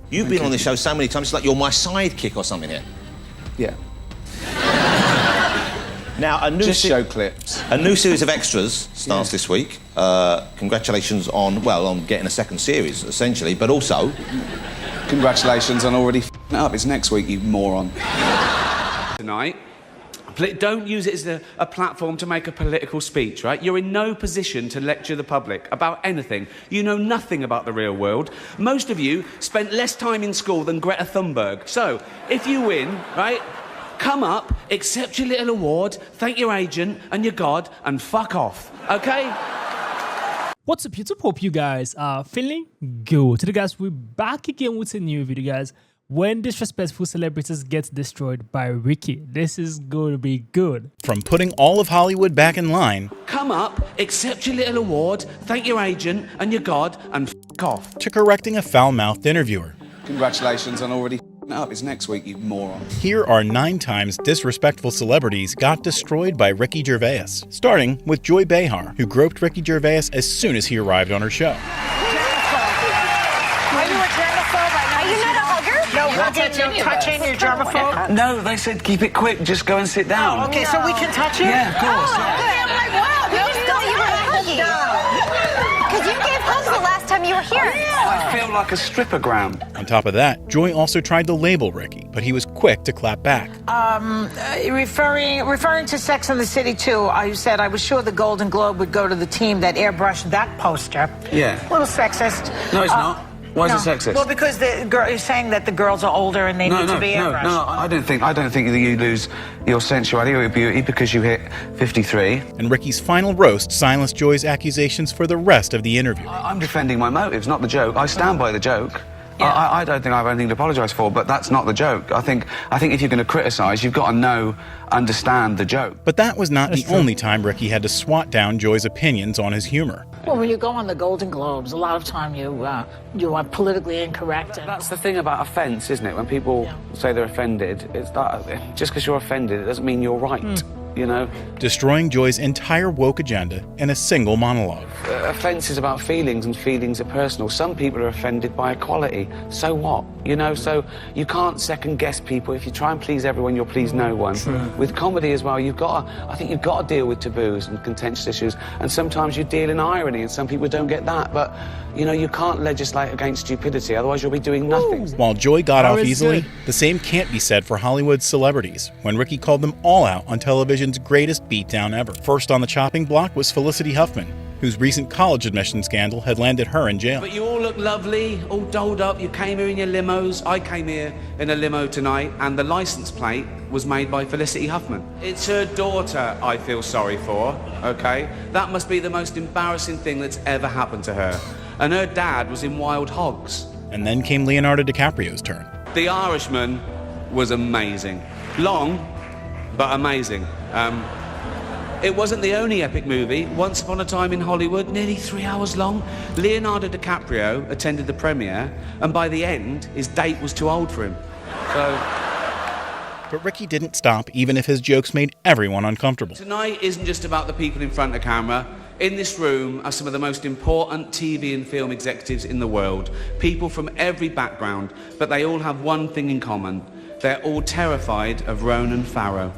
You've been on this show so many times, it's like you're my sidekick or something here. Yeah. Now, Just show clips. A new series of extras starts this week. Congratulations on getting a second series, essentially, but also... Congratulations on already f***ing it up. It's next week, you moron. Tonight, don't use it as a platform to make a political speech, right? You're in no position to lecture the public about anything. You know nothing about the real world. Most of you spent less time in school than Greta Thunberg. So, if you win, right... Come up, accept your little award, thank your agent and your God, and fuck off, okay? What's up, YouTube? Hope you guys are feeling good. Today, guys, we're back again with a new video, guys. When disrespectful celebrities get destroyed by Ricky. This is going to be good. From putting all of Hollywood back in line, come up, accept your little award, thank your agent and your God, and fuck off, to correcting a foul-mouthed interviewer. Congratulations on already f***ing it up. It's next week, you moron. Here are 9 times disrespectful celebrities got destroyed by Ricky Gervais. Starting with Joy Behar, who groped Ricky Gervais as soon as he arrived on her show. Are you a germaphobe? Are you not a hugger? No, touching, you're germaphobe? No, they said keep it quick, just go and sit down. Oh, okay, so we can touch you? Yeah, of course. Oh, okay. I'm like, wow, you didn't know you were huggy. Because you gave hugs the last time you were here. I feel like a strippergram. On top of that, Joy also tried to label Ricky, but he was quick to clap back. Referring to Sex and the City 2, I said I was sure the Golden Globe would go to the team that airbrushed that poster. Yeah. A little sexist. No, it's not. Why is it sexist? Well, because you're saying that the girls are older and they need to be airbrushed. No, I don't think that you lose your sensuality or your beauty because you hit 53. And Ricky's final roast silenced Joy's accusations for the rest of the interview. I'm defending my motives, not the joke. I stand by the joke. Yeah. I don't think I have anything to apologise for, but that's not the joke. I think if you're going to criticise, you've got to understand the joke. But that was not the only time Ricky had to swat down Joy's opinions on his humor. Well, when you go on the Golden Globes, a lot of time you are politically incorrect. That's the thing about offence, isn't it? When people say they're offended, it's that just because you're offended, it doesn't mean you're right. You know? Destroying Joy's entire woke agenda in a single monologue. Offence is about feelings, and feelings are personal. Some people are offended by equality. So what? You know, so you can't second guess people. If you try and please everyone, you'll please no one. True. With comedy as well, I think you've got to deal with taboos and contentious issues, and sometimes you deal in irony, and some people don't get that. But, you know, you can't legislate against stupidity, otherwise you'll be doing nothing. While Joy got off easily, the same can't be said for Hollywood's celebrities, when Ricky called them all out on television's greatest beatdown ever. First on the chopping block was Felicity Huffman, whose recent college admission scandal had landed her in jail. But you all look lovely, all dolled up. You came here in your limos. I came here in a limo tonight, and the license plate was made by Felicity Huffman. It's her daughter I feel sorry for, okay? That must be the most embarrassing thing that's ever happened to her. And her dad was in Wild Hogs. And then came Leonardo DiCaprio's turn. The Irishman was amazing. Long, but amazing. It wasn't the only epic movie. Once Upon a Time in Hollywood, nearly 3 hours long. Leonardo DiCaprio attended the premiere, and by the end, his date was too old for him. But Ricky didn't stop, even if his jokes made everyone uncomfortable. Tonight isn't just about the people in front of camera. In this room are some of the most important TV and film executives in the world. People from every background, but they all have one thing in common. They're all terrified of Ronan Farrow.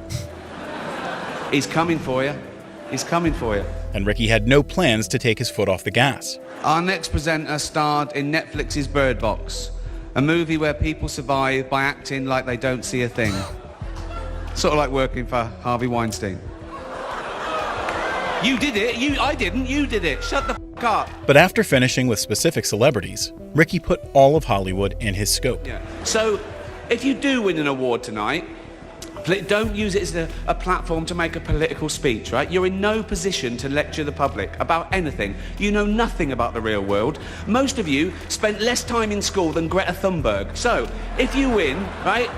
He's coming for you. He's coming for you. And Ricky had no plans to take his foot off the gas. Our next presenter starred in Netflix's Bird Box, a movie where people survive by acting like they don't see a thing. Sort of like working for Harvey Weinstein. You did it. I didn't. You did it. Shut the f*** up. But after finishing with specific celebrities, Ricky put all of Hollywood in his scope. Yeah. So, if you do win an award tonight, don't use it as a platform to make a political speech, right? You're in no position to lecture the public about anything. You know nothing about the real world. Most of you spent less time in school than Greta Thunberg. So, if you win, right,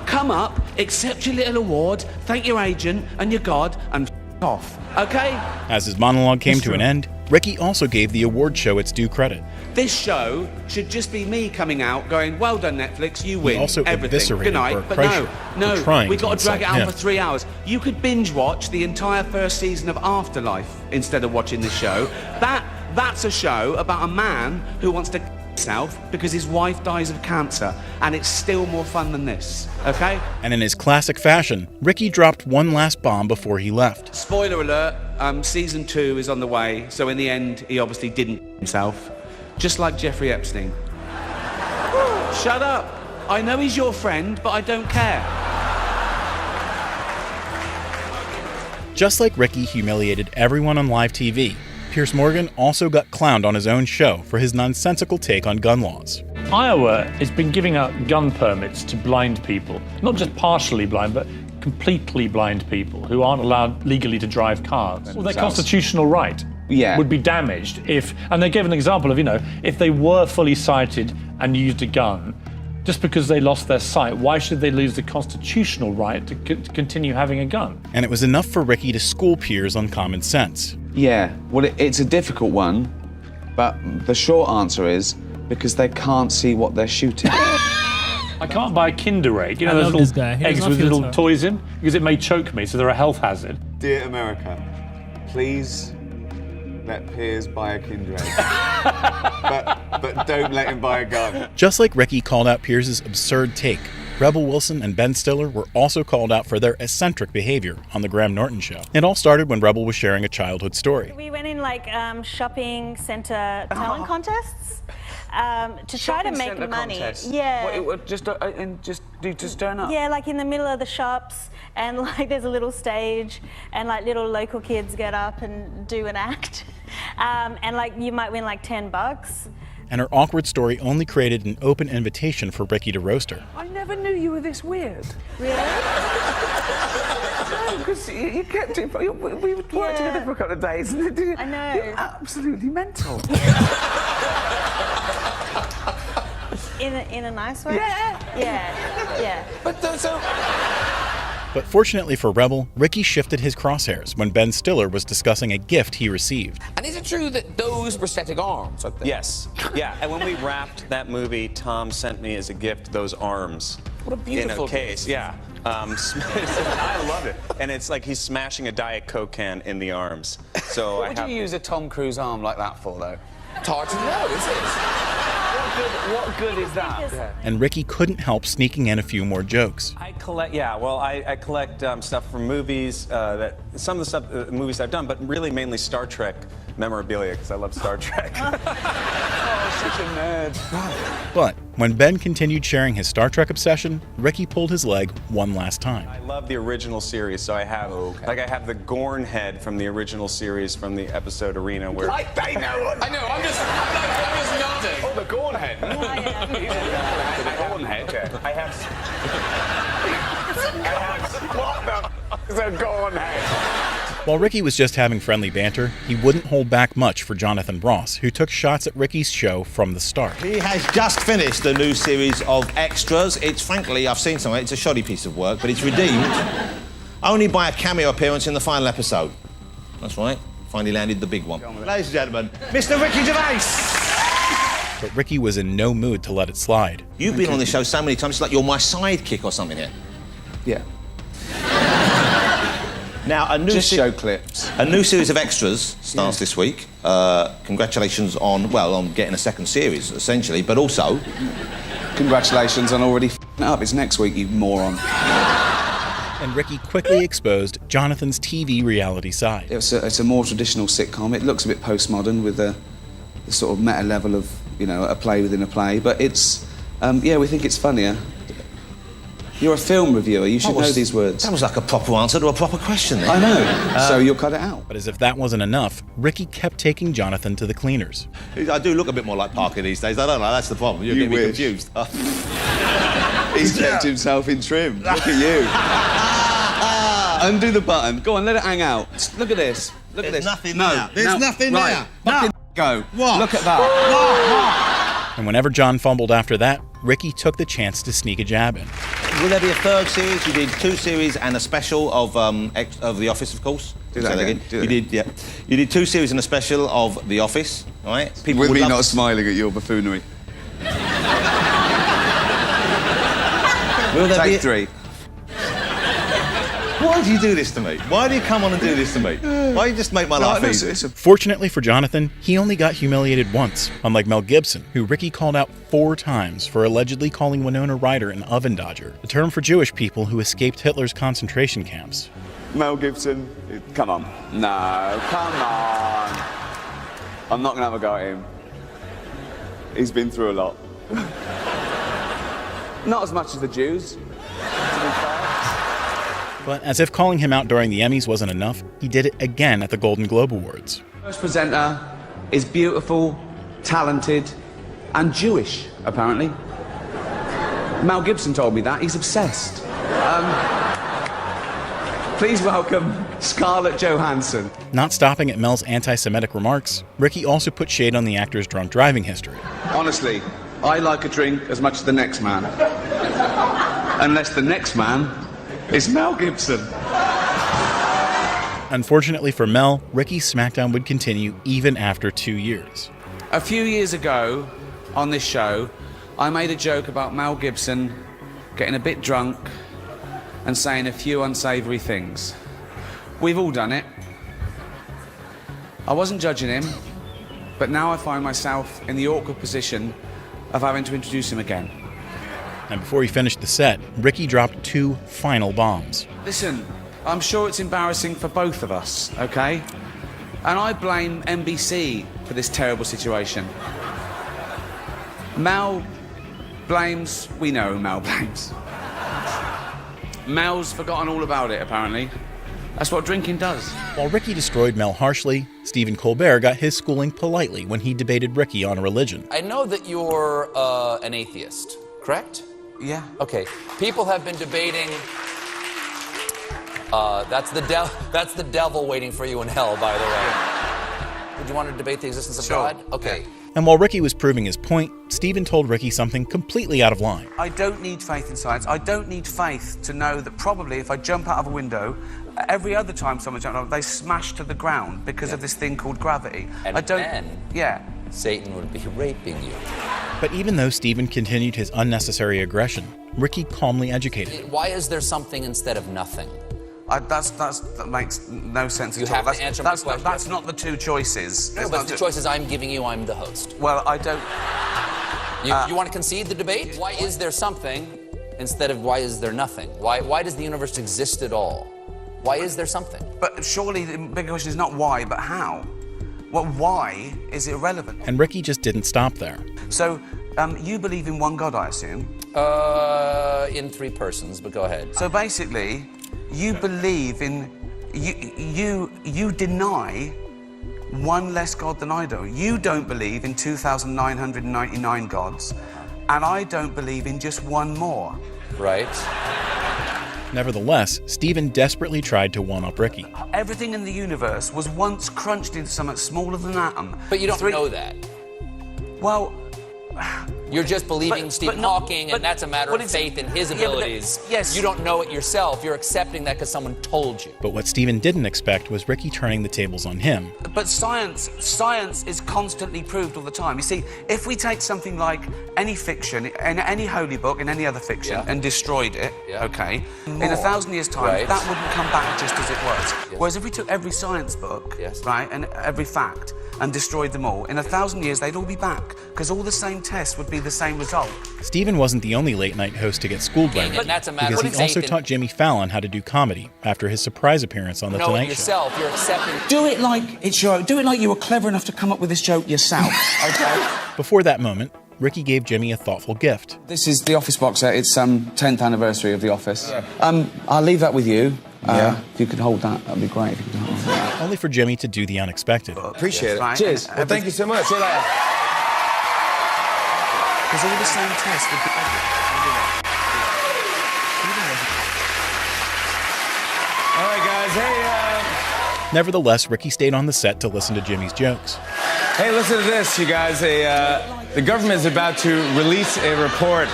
come up, accept your little award, thank your agent and your God, and off, okay? As his monologue came to an end, Ricky also gave the award show its due credit. This show should just be me coming out going, well done Netflix, you win also everything. Good night. But no, we've got to drag it out for 3 hours. You could binge watch the entire first season of Afterlife instead of watching this show. That's a show about a man who wants to himself because his wife dies of cancer, and it's still more fun than this, okay? And in his classic fashion, Ricky dropped one last bomb before he left. Spoiler alert, season 2 is on the way, so in the end, he obviously didn't himself, just like Jeffrey Epstein. Shut up. I know he's your friend, but I don't care. Just like Ricky humiliated everyone on live TV, Piers Morgan also got clowned on his own show for his nonsensical take on gun laws. Iowa has been giving out gun permits to blind people, not just partially blind, but completely blind people who aren't allowed legally to drive cars. Well, their constitutional right would be damaged if, and they gave an example of, if they were fully sighted and used a gun, just because they lost their sight, why should they lose the constitutional right to continue having a gun? And it was enough for Ricky to school Piers on common sense. Yeah, well, it's a difficult one, but the short answer is because they can't see what they're shooting. I can't buy a Kinder Egg, I those love this little guy. He eggs does not with filter. little toys in, because it may choke me, so they're a health hazard. Dear America, please let Piers buy a Kinder Egg. but don't let him buy a gun. Just like Ricky called out Piers' absurd take, Rebel Wilson and Ben Stiller were also called out for their eccentric behavior on The Graham Norton Show. It all started when Rebel was sharing a childhood story. We went in shopping centre talent contests to try to make money. Contest. Yeah. What, just turn up? Yeah, in the middle of the shops, and there's a little stage, and little local kids get up and do an act, and you might win $10. And her awkward story only created an open invitation for Ricky to roast her. I never knew you were this weird. Really? No, because you kept it. We worked together for a couple of days. And I know. You're absolutely mental. In a nice way? Yeah. But fortunately for Rebel, Ricky shifted his crosshairs when Ben Stiller was discussing a gift he received. And is it true that those prosthetic arms are there? Yes. Yeah, and when we wrapped that movie, Tom sent me as a gift those arms. What a beautiful in a case. gift. Yeah. I love it. And it's like he's smashing a Diet Coke can in the arms. So What would you use a Tom Cruise arm like that for, though? It's hard to know, is it? What good is that? Yeah. And Ricky couldn't help sneaking in a few more jokes. I collect stuff from movies, some of the stuff, movies I've done, but really mainly Star Trek memorabilia, because I love Star Trek. Oh, such a nerd. But when Ben continued sharing his Star Trek obsession, Ricky pulled his leg one last time. I love the original series, so I have, I have the Gorn head from the original series from the episode Arena, where... They know. I know, I'm just nodding. Oh, the Gorn head. The Gorn head. Okay. I have... What the Gorn head? While Ricky was just having friendly banter, he wouldn't hold back much for Jonathan Ross, who took shots at Ricky's show from the start. He has just finished a new series of extras. It's frankly, I've seen some of it, it's a shoddy piece of work, but it's redeemed only by a cameo appearance in the final episode. That's right, finally landed the big one. Ladies and gentlemen, Mr. Ricky Gervais! But Ricky was in no mood to let it slide. You've been on this show so many times, it's like you're my sidekick or something here. Yeah. Now, Just show clips. A new series of extras starts this week. Congratulations on getting a second series, essentially, but also... Congratulations on already f***ing it up. It's next week, you moron. And Ricky quickly exposed Jonathan's TV reality side. It's a more traditional sitcom. It looks a bit postmodern with the sort of meta level of, a play within a play, but it's, we think it's funnier. You're a film reviewer, you should know these words. That was like a proper answer to a proper question then. I know, so you'll cut it out. But as if that wasn't enough, Ricky kept taking Jonathan to the cleaners. I do look a bit more like Parker these days, I don't know, that's the problem. You're getting me confused. He's kept himself in trim. Look at you. Undo the button. Go on, let it hang out. Look at this. Look at this. Nothing there. There's nothing right. there. Fucking go. What? Look at that. And whenever John fumbled after that, Ricky took the chance to sneak a jab in. Will there be a third series? You did 2 series and a special of The Office, of course. Do that again. You did 2 series and a special of The Office, all right? People With would me love not smiling at your buffoonery. Will there Take be 3. Why do you do this to me? Why do you come on and do this to me? Why do you just make my life easy? Fortunately for Jonathan, he only got humiliated once, unlike Mel Gibson, who Ricky called out 4 times for allegedly calling Winona Ryder an oven dodger, a term for Jewish people who escaped Hitler's concentration camps. Mel Gibson, come on. No, come on. I'm not going to have a go at him. He's been through a lot. Not as much as the Jews, to be fair. But as if calling him out during the Emmys wasn't enough, he did it again at the Golden Globe Awards. First presenter is beautiful, talented, and Jewish, apparently. Mel Gibson told me that. He's obsessed. Please welcome Scarlett Johansson. Not stopping at Mel's anti-Semitic remarks, Ricky also put shade on the actor's drunk driving history. Honestly, I like a drink as much as the next man. Unless the next man is Mel Gibson. Unfortunately for Mel, Ricky's smackdown would continue even after 2 years. A few years ago, on this show, I made a joke about Mel Gibson getting a bit drunk and saying a few unsavoury things. We've all done it. I wasn't judging him, but now I find myself in the awkward position of having to introduce him again. And before he finished the set, Ricky dropped 2 final bombs. Listen, I'm sure it's embarrassing for both of us, okay? And I blame NBC for this terrible situation. Mel blames, we know who Mel blames. Mel's forgotten all about it, apparently. That's what drinking does. While Ricky destroyed Mel harshly, Stephen Colbert got his schooling politely when he debated Ricky on religion. I know that you're an atheist, correct? Yeah. Okay. People have been debating. That's the devil waiting for you in hell, by the way. Would you want to debate the existence of God? Okay. And while Ricky was proving his point, Stephen told Ricky something completely out of line. I don't need faith in science. I don't need faith to know that probably if I jump out of a window, every other time someone jumps out, they smash to the ground because of this thing called gravity. And I don't. then Satan would be raping you. But even though Stephen continued his unnecessary aggression, Ricky calmly educated him. Why is there something instead of nothing? That makes no sense You at all. have to answer my question. That's not the 2 choices. No, but the choices I'm giving you, I'm the host. Well, I don't... You want to concede the debate? Why is there something instead of why is there nothing? Why does the universe exist at all? Why is there something? But surely the bigger question is not why, but how. Well, why is irrelevant. And Ricky just didn't stop there. So, you believe in one God, I assume? In 3 persons, but go ahead. So basically, you believe in... You deny one less God than I do. You don't believe in 2,999 gods, and I don't believe in just one more. Right. Nevertheless, Stephen desperately tried to one-up Ricky. Everything in the universe was once crunched into something smaller than an atom. But you don't know that. Well... You're just believing Stephen Hawking, and that's a matter of faith in his abilities. Yes. You don't know it yourself. You're accepting that because someone told you. But what Stephen didn't expect was Ricky turning the tables on him. But science is constantly proved all the time. You see, if we take something like any fiction, in any holy book, in any other fiction, and destroyed it, okay, in 1,000 years' time, that wouldn't come back just as it was. Whereas if we took every science book, right, and every fact, and destroyed them all, in 1,000 years they'd all be back, because all the same tests would be the same result. Stephen wasn't the only late-night host to get schooled by Ricky, because he also taught Jimmy Fallon how to do comedy after his surprise appearance on The Tonight Show. You're accepting. Do it like it's your. Do it like you were clever enough to come up with this joke yourself. Okay. Before that moment, Ricky gave Jimmy a thoughtful gift. This is the Office box set. It's 10th anniversary of The Office. Yeah. I'll leave that with you. If you could hold that, that'd be great. If you could hold that. Only for Jimmy to do the unexpected. Appreciate it. Right. Cheers. Well, thank you so much. See you later. Because all the same tests would be... All right, guys. Hey, Nevertheless, Ricky stayed on the set to listen to Jimmy's jokes. Hey, listen to this, you guys. The government is about to release a report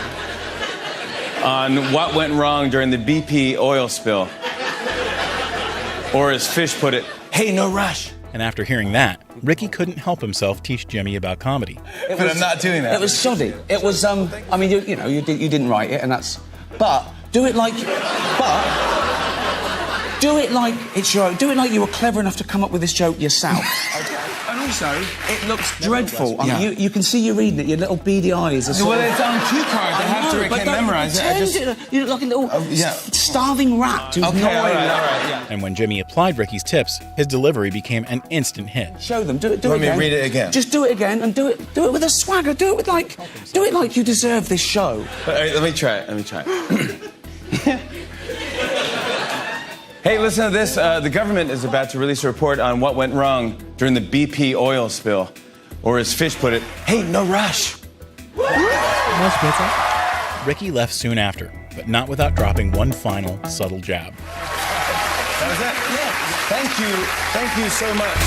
on what went wrong during the BP oil spill. Or as Fish put it, hey, no rush. And after hearing that, Ricky couldn't help himself teach Jimmy about comedy. But I'm not doing that. It was shoddy. It was, I mean, you didn't write it, and that's... But, do it like... But... do it like it's your own. Do it like you were clever enough to come up with this joke yourself. Okay. And also, it looks dreadful. I mean, you can see you reading it, your little beady eyes. Are Well, it's on cue cards. I have to can't memorize it. You look like a little starving rat who's no idea. And when Jimmy applied Ricky's tips, his delivery became an instant hit. Show them. Do it Let me again. read it again. Just do it again and do it with a swagger. Do it like you deserve this show. Let me try it. Hey, listen to this. The government is about to release a report on what went wrong during the BP oil spill. Or as Fish put it, hey, no rush. Much better. Ricky left soon after, but not without dropping one final subtle jab. That was it? Yeah. Thank you so much.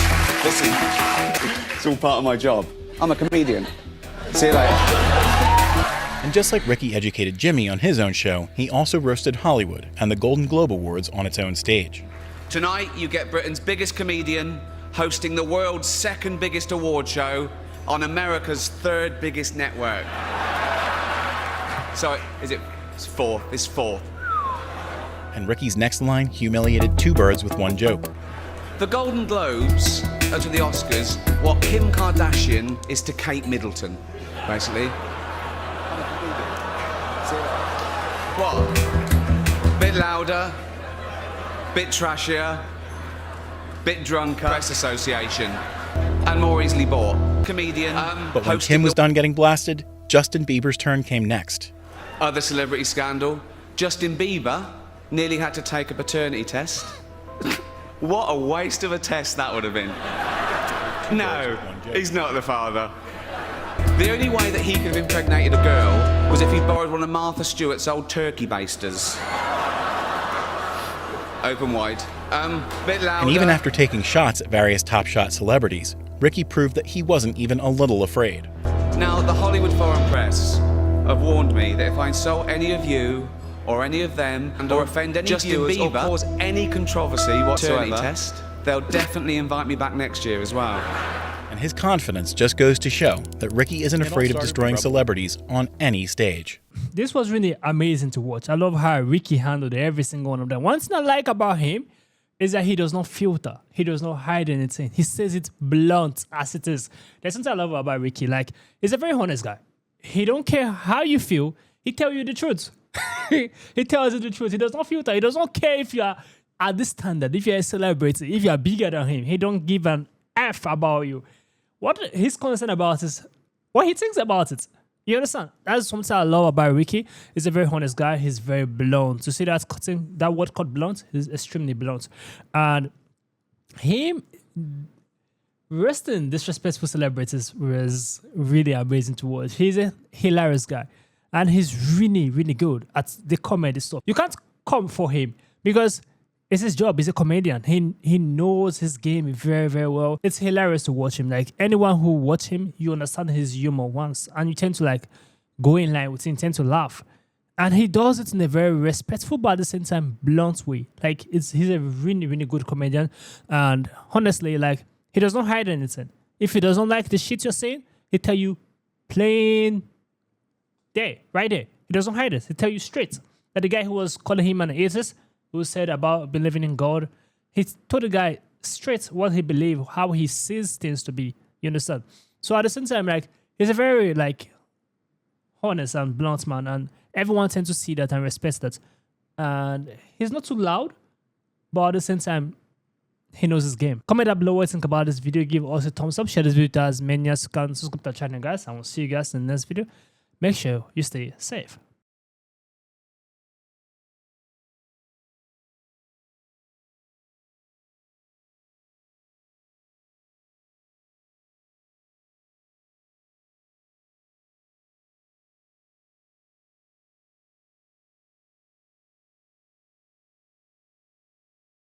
Listen, it's all part of my job. I'm a comedian. See you later. And just like Ricky educated Jimmy on his own show, he also roasted Hollywood and the Golden Globe Awards on its own stage. Tonight, you get Britain's biggest comedian hosting the world's second biggest award show on America's third biggest network. So, it's four. It's four. And Ricky's next line humiliated two birds with one joke. The Golden Globes are to the Oscars what Kim Kardashian is to Kate Middleton, basically. What? Bit louder, bit trashier, bit drunker. Press association, and more easily bought. Comedian. But when Kim was done getting blasted, Justin Bieber's turn came next. Other celebrity scandal. Justin Bieber nearly had to take a paternity test. What a waste of a test that would have been. No, he's not the father. The only way that he could have impregnated a girl was if he borrowed one of Martha Stewart's old turkey basters. Open wide. Bit louder. And even after taking shots at various top shot celebrities, Ricky proved that he wasn't even a little afraid. Now, the Hollywood Foreign Press have warned me that if I insult any of you, or any of them, or offend any viewers, or cause any controversy whatsoever, test, they'll definitely invite me back next year as well. And his confidence just goes to show that Ricky isn't afraid of destroying celebrities on any stage. This was really amazing to watch. I love how Ricky handled every single one of them. One thing I like about him is that he does not filter. He does not hide anything. He says it blunt as it is. That's something I love about Ricky. Like, he's a very honest guy. He don't care how you feel. He tell you the truth. He tells you the truth. He does not filter. He does not care if you are at this standard, if you're a celebrity, if you are bigger than him. He don't give an F about you. What he's concerned about is what he thinks about it. You understand? That's something I love about Ricky. He's a very honest guy. He's very blunt. To see that word called blunt is extremely blunt. And him roasting disrespectful celebrities was really amazing to watch. He's a hilarious guy. And he's really, really good at the comedy stuff. You can't come for him because it's his job. He's a comedian. He knows his game very, very well. It's hilarious to watch him. Like, anyone who watch him, you understand his humor once. And you tend to, like, go in line with him, tend to laugh. And he does it in a very respectful, but at the same time, blunt way. Like, he's a really, really good comedian. And honestly, like, he does not hide anything. If he doesn't like the shit you're saying, he tell you plain there, right there. He doesn't hide it. He tell you straight. That the guy who was calling him an atheist, who said about believing in God, he told the guy straight what he believed, how he sees things to be. You understand? So at the same time, like, he's a very, like, honest and blunt man, and everyone tends to see that and respect that. And he's not too loud, but at the same time, he knows his game. Comment down below what you think about this video. Give us a thumbs up. Share this video to as many as you can. Subscribe to the channel, guys. I will see you guys in the next video. Make sure you stay safe.